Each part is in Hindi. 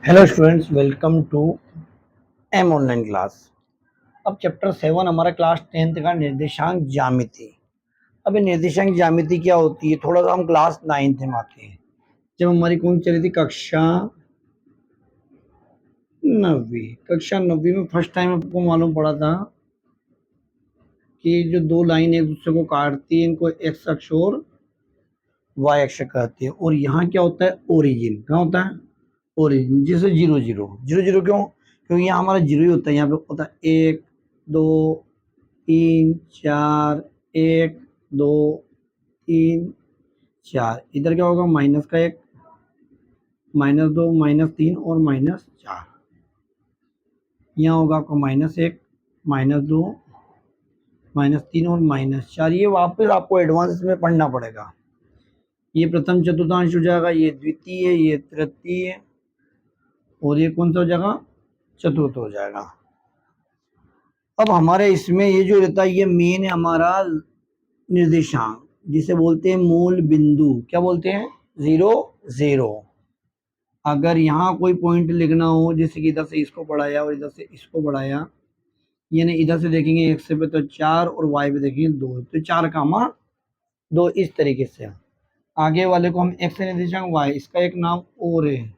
Hello students, welcome to M online class. अब चैप्टर 7 हमारा क्लास 10th का निर्देशांक ज्यामिति। अब ये निर्देशांक ज्यामिति क्या होती है, थोड़ा सा हम क्लास 9th में आते हैं, जब हमारी कौन चली थी कक्षा 9वीं। कक्षा 9वीं में फर्स्ट टाइम आपको मालूम पड़ा था कि जो दो लाइन एक दूसरे को काटती है इनको एक्स अक्ष और वाई अक्ष कहते हैं। और यहाँ क्या होता है, ओरिजिन क्या होता है, ओरिजिन। जैसे जीरो जीरो जीरो जीरो क्यों, क्योंकि यहाँ हमारा जीरो ही होता है। यहाँ पे होता है 1 2 3 4, 1 2 3 4। इधर क्या होगा, माइनस का 1, -2 -3 और -4। यहाँ होगा आपका -1 -2 -3 और -4। ये वापस आपको एडवांस में पढ़ना पड़ेगा। ये प्रथम चतुर्थांश हो जाएगा, ये द्वितीय, ये तृतीय, और ये कौन सा हो जाएगा, चतुर्थ हो जाएगा। अब हमारे इसमें ये जो रहता है ये मेन है हमारा निर्देशांक, जिसे बोलते हैं मूल बिंदु। क्या बोलते हैं, 0 0। अगर यहाँ कोई पॉइंट लिखना हो, जैसे कि इधर से इसको बढ़ाया और इधर से इसको बढ़ाया, यानी इधर से देखेंगे एक्स पे तो 4 और वाई पे देखेंगे 2, तो 4 कामा 2, इस तरीके से। आगे वाले को हम एक्स निर्देशांक वाई, इसका एक नाम और है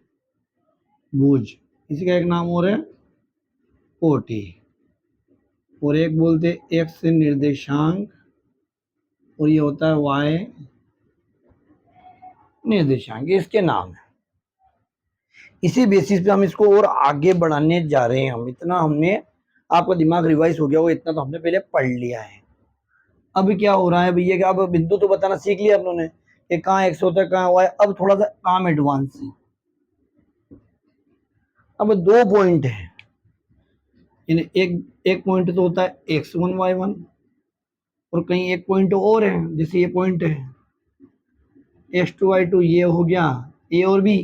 भुज, इसी का एक नाम और है कोटि, और एक बोलते एक्स निर्देशांक और ये होता है वाई निर्देशांक, इसके नाम है। इसी बेसिस पे हम इसको और आगे बढ़ाने जा रहे हैं। हम इतना हमने, आपका दिमाग रिवाइज हो गया होगा, इतना तो हमने पहले पढ़ लिया है। अब क्या हो रहा है भैया, कि अब बिंदु तो बताना सीख लिया आप लोगों ने कि कहाँ एक्स होता है कहाँ वाई। अब थोड़ा सा काम एडवांस है। अब दो पॉइंट है, एक एक पॉइंट तो होता है x1 y1, और कहीं एक पॉइंट और है, जैसे ये पॉइंट है x2 y2, ये हो गया ए और बी।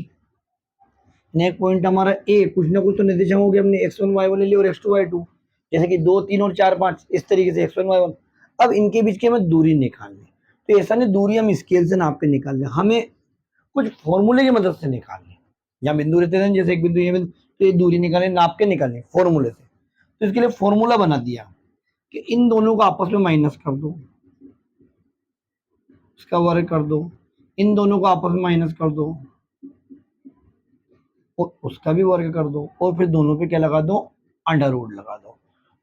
एक पॉइंट हमारा ए, कुछ ना कुछ तो निर्देशांक हो गया, हमने x1 y1 ले लिया और x2 y2, जैसे कि 2 3 और 4 5, इस तरीके से x1 y1। अब इनके बीच की हमें दूरी निकालनी, तो ऐसा नहीं दूरी हम स्केल से नाप के निकाल लें, हमें कुछ फॉर्मूले की मदद से निकालनी। यहाँ बिंदु रहते हैं, जैसे एक बिंदु ये बिंदु, तो ये दूरी निकालें, नाप के निकालें फॉर्मूले से। तो इसके लिए फॉर्मूला बना दिया कि इन दोनों को आपस में माइनस कर दो, इसका वर्ग कर दो, इन दोनों को आपस में माइनस कर दो और उसका भी वर्ग कर दो, और फिर दोनों पे क्या लगा दो, अंडर रूट लगा दो,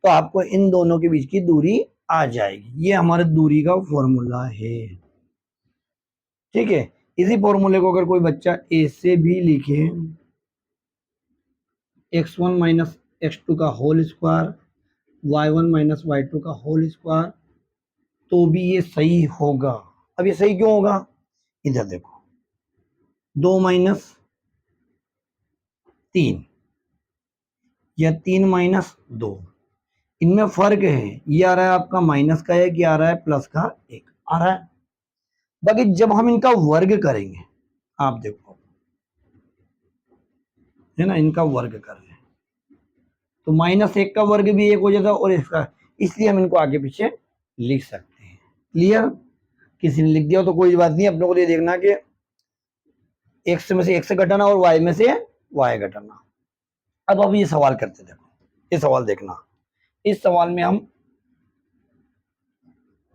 तो आपको इन दोनों के बीच की दूरी आ जाएगी। ये हमारे दूरी का फॉर्मूला है, ठीक है। इसी फॉर्मूले को अगर कोई बच्चा ऐसे भी लिखे, x1 माइनस x2 का whole square, y1 minus y2 का होल स्क्वायर, तो भी ये सही होगा। अब ये सही क्यों होगा, इधर देखो, 2 माइनस 3 या 3 माइनस 2, इनमें फर्क है। ये आ रहा है आपका माइनस का 1, ये आ रहा है प्लस का 1 आ रहा है। बाकी जब हम इनका वर्ग करेंगे, आप देखो है ना, इनका वर्ग कर रहे हैं तो -1 का वर्ग भी 1 हो जाता है, और इसका, इसलिए हम इनको आगे पीछे लिख सकते हैं। क्लियर, किसी ने लिख दिया हो तो कोई बात नहीं, अपने को ये देखना कि एक्स में से एक्स घटाना और वाई में से वाई घटाना। अब ये सवाल करते, देखो ये सवाल देखना। इस सवाल में हम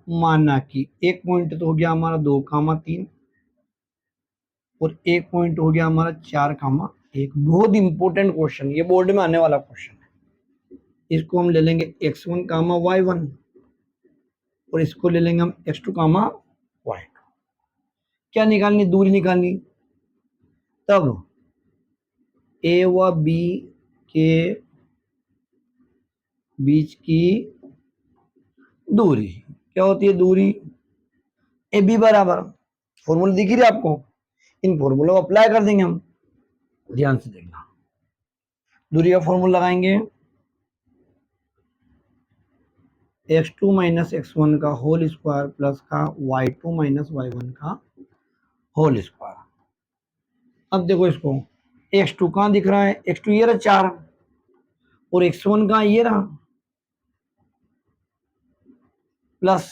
माना कि एक पॉइंट तो हो गया हमारा 2, 3, और एक पॉइंट हो गया हमारा 4, 1। बहुत इंपॉर्टेंट क्वेश्चन, ये बोर्ड में आने वाला क्वेश्चन है। इसको हम ले लेंगे x1, y1, और इसको ले लेंगे हम x2, y2। क्या निकालनी, दूरी निकालनी। तब a व b के बीच की दूरी क्या होती है, दूरी ए बी बराबर, फॉर्मूला दिख रही है आपको, इन फॉर्मूलों को अप्लाई कर देंगे हम। ध्यान से देखना, दूरी का फॉर्मूला लगाएंगे, x2 माइनस x1 का होल स्क्वायर प्लस का y2 माइनस y1 का होल स्क्वायर। अब देखो इसको, x2 कहाँ दिख रहा है, x2 ये रहा 4, और x1 कहाँ ये रहा प्लस।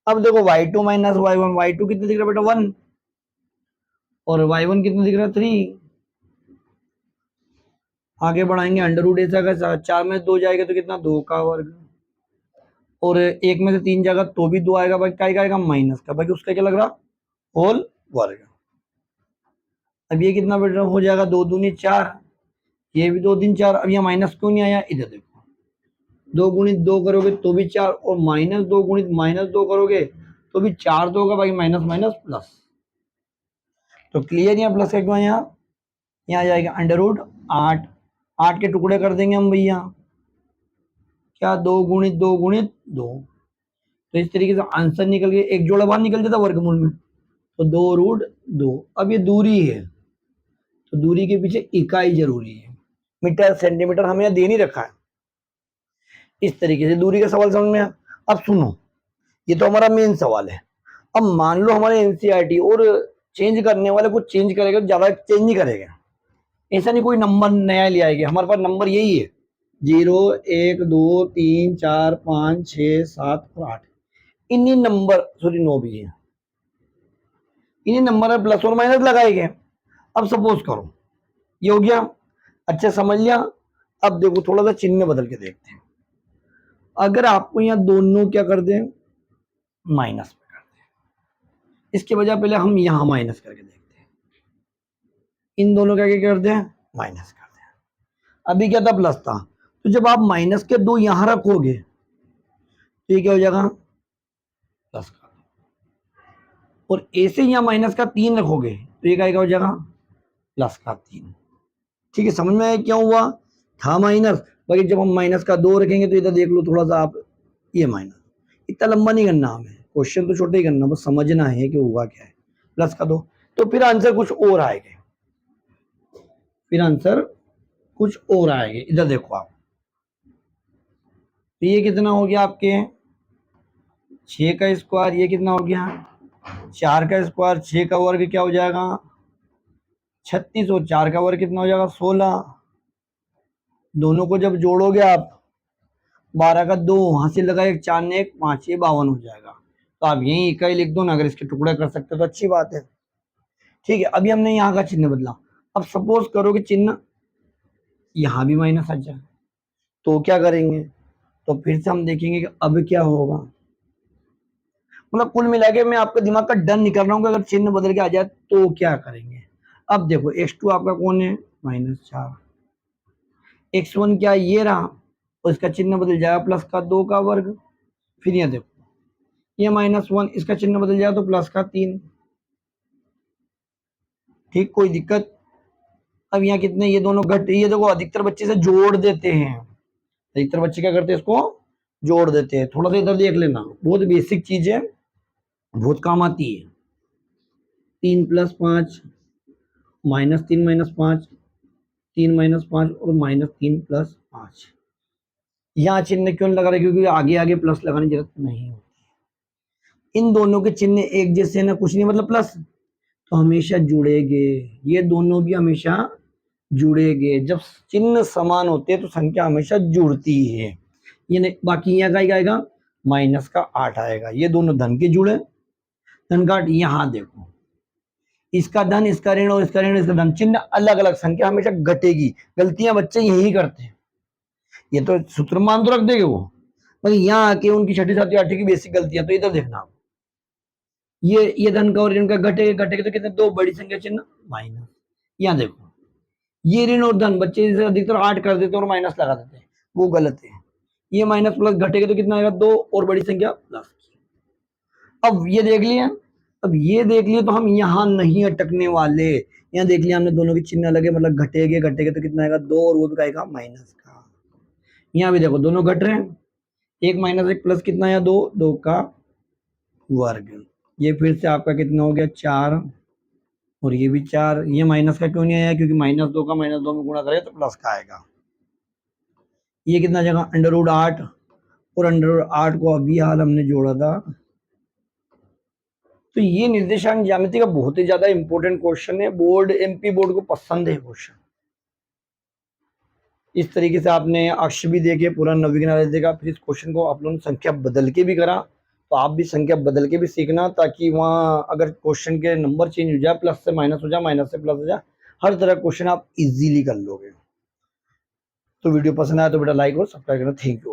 अब देखो y2 माइनस y1, y2 कितना दिख रहा है बेटा 1, और y1 कितना दिख रहा है 3, आगे बढ़ाएंगे, अंडर रूट ऐसा का 4 में 2 जाएगा तो कितना 2 का वर्ग, और 1 में से 3 जाएगा तो भी 2 आएगा, भाई क्या आएगा माइनस का, बाकी उसका क्या लग रहा होल वर्ग। अब ये कितना बेटा हो जाएगा 2 दूनी 4, ये भी 2 3 4, अब ये माइनस क्यों नहीं आया, इधर देखो 2 गुणित 2 करोगे तो भी 4, और माइनस 2 गुणित माइनस 2 करोगे तो भी 4 तो होगा, भाई माइनस माइनस प्लस, तो क्लियर यहाँ प्लस का क्यों यहाँ, यहाँ जाएगा अंडर रूट 8, 8 के टुकड़े कर देंगे हम भैया, क्या 2 गुणित 2 गुणित 2, तो इस तरीके से आंसर निकल गया, एक जोड़ा बाहर निकल जाता वर्गमूल में, तो 2 रूट 2। अब ये दूरी है तो दूरी के पीछे इकाई जरूरी है, मीटर सेंटीमीटर हमें यहाँ दे नहीं रखा है। इस तरीके से दूरी का सवाल समझ में आया। अब सुनो, ये तो हमारा मेन सवाल है। अब मान लो हमारे एनसीईआरटी और चेंज करने वाले कुछ चेंज करेगा, ज्यादा चेंज नहीं करेगा, ऐसा नहीं कोई नंबर नया ले आएगा, हमारे पास नंबर यही है 0 1 2 3 4 5 6 7 और 8, इन्हीं नंबर, सॉरी 9 भी है, इन्हीं नंबर में प्लस और माइनस लगाएंगे। अब सपोज करो ये हो गया, अच्छा समझ लिया। अब देखो थोड़ा सा चिन्ह बदल के देखते हैं, अगर आपको यहाँ दोनों क्या कर दें माइनस में कर दें, इसके बजाय पहले हम यहाँ माइनस करके देखते हैं, इन दोनों का क्या कर दें माइनस कर दें। अभी क्या था प्लस था, तो जब आप माइनस के 2 यहां रखोगे तो ये क्या हो जाएगा प्लस का, और ऐसे यहाँ माइनस का 3 रखोगे तो ये क्या हो जाएगा प्लस का 3। ठीक है, समझ में आया क्या हुआ, था माइनस, बाकी जब हम माइनस का 2 रखेंगे तो इधर देख लो थोड़ा सा आप, ये माइनस, इतना लंबा नहीं करना हमें, क्वेश्चन तो छोटे ही करना, बस समझना है कि हुआ क्या है, प्लस का 2, तो फिर आंसर कुछ और आएगा, फिर आंसर कुछ और आएगा। इधर देखो आप, तो ये कितना हो गया आपके 6 का स्क्वायर, ये कितना हो गया 4 का स्क्वायर, 6 का वर्ग क्या हो जाएगा 36, और 4 का वर्ग कितना हो जाएगा 16, दोनों को जब जोड़ोगे आप 12 का 2, वहां से लगा 1 4 ने 1 5, ये 52 हो जाएगा, तो आप यही इकाई लिख दो ना, अगर इसके टुकड़े कर सकते हो तो अच्छी बात है। ठीक है, अभी हमने यहाँ का चिन्ह बदला, अब सपोज करो कि चिन्ह यहाँ भी माइनस आ जाए तो क्या करेंगे, तो फिर से हम देखेंगे कि अब क्या होगा, मतलब कुल मिला के मैं आपका दिमाग का डर निकल रहा हूँ कि अगर चिन्ह बदल के आ जाए तो क्या करेंगे। अब देखो x2 आपका कौन है -4, x1 क्या ये रहा, और इसका चिन्ह बदल जाएगा प्लस का 2 का वर्ग, फिर यहाँ देखो ये -1, इसका चिन्ह बदल जाएगा तो प्लस का 3, ठीक कोई दिक्कत। अब यहाँ कितने, ये दोनों घट, ये देखो अधिकतर बच्चे से जोड़ देते हैं, अधिकतर बच्चे क्या करते हैं इसको जोड़ देते हैं, थोड़ा सा इधर देख लेना, बहुत बेसिक चीज है, बहुत काम आती है। 3 + 5 -3 - 5, 3 - 5 और -3 + 5, यहाँ चिन्ह क्यों लगा रहे, क्योंकि आगे आगे प्लस लगाने की जरूरत नहीं होती, इन दोनों के चिन्ह एक जैसे ना, कुछ नहीं मतलब प्लस, तो हमेशा जुड़ेंगे, ये दोनों भी हमेशा जुड़ेंगे, जब चिन्ह समान होते हैं तो संख्या हमेशा जुड़ती है, ये नहीं, बाकी यहाँ का आएगा माइनस का 8 आएगा, ये दोनों धन के जुड़े, धन का 8, यहाँ देखो इसका धन इसका ऋण और इसका ऋण इसका धन, चिन्ह अलग अलग, संख्या हमेशा घटेगी, गलतियां बच्चे यही करते हैं, ये तो सूत्र मान तो रख देंगे वो, पर यहाँ आके उनकी 6ठी 7वीं 8वीं की बेसिक गलतियां, तो इधर देखना आप, ये धन का और ऋण का घटेगा घटेगा तो कितने, 2 बड़ी संख्या चिन्ह माइनस, यहाँ देखो ये ऋण और धन बच्चे जैसे अधिकतर 8 कर देते हैं और माइनस लगा देते हैं, वो गलत है, ये माइनस प्लस घटेगा तो कितना आएगा 2 और बड़ी संख्या प्लस। अब ये देख लिया, अब ये देख लिया तो हम यहाँ नहीं अटकने वाले, यहाँ देख लिया हमने दोनों की चिन्ह अलग है, मतलब घटेगे घटेगे तो कितना आएगा 2 और वो भी आएगा माइनस का, यहाँ भी देखो दोनों घट रहे हैं, 1 - 1 प्लस कितना आया 2, 2 का वर्ग, ये फिर से आपका कितना हो गया 4, और ये भी 4, ये माइनस का क्यों नहीं आया, क्योंकि -2 का -2 में गुणा करें तो प्लस का आएगा, ये कितना जगह √8, और √8 को अभी हाल हमने जोड़ा था, तो ये निर्देशांक ज्यामिति का बहुत ही ज्यादा इंपॉर्टेंट क्वेश्चन है, बोर्ड एमपी बोर्ड को पसंद है क्वेश्चन। इस तरीके से आपने अक्ष भी देखे, पूरा नवीकरण देखा, फिर इस क्वेश्चन को आप लोगों ने संख्या बदल के भी करा, तो आप भी संख्या बदल के भी सीखना, ताकि वहाँ अगर क्वेश्चन के नंबर चेंज हो जाए, प्लस से माइनस हो जाए, माइनस से प्लस हो जाए, हर तरह क्वेश्चन आप इजीली कर लोगे। तो वीडियो पसंद आया तो बेटा लाइक और सब्सक्राइब करना। Thank you.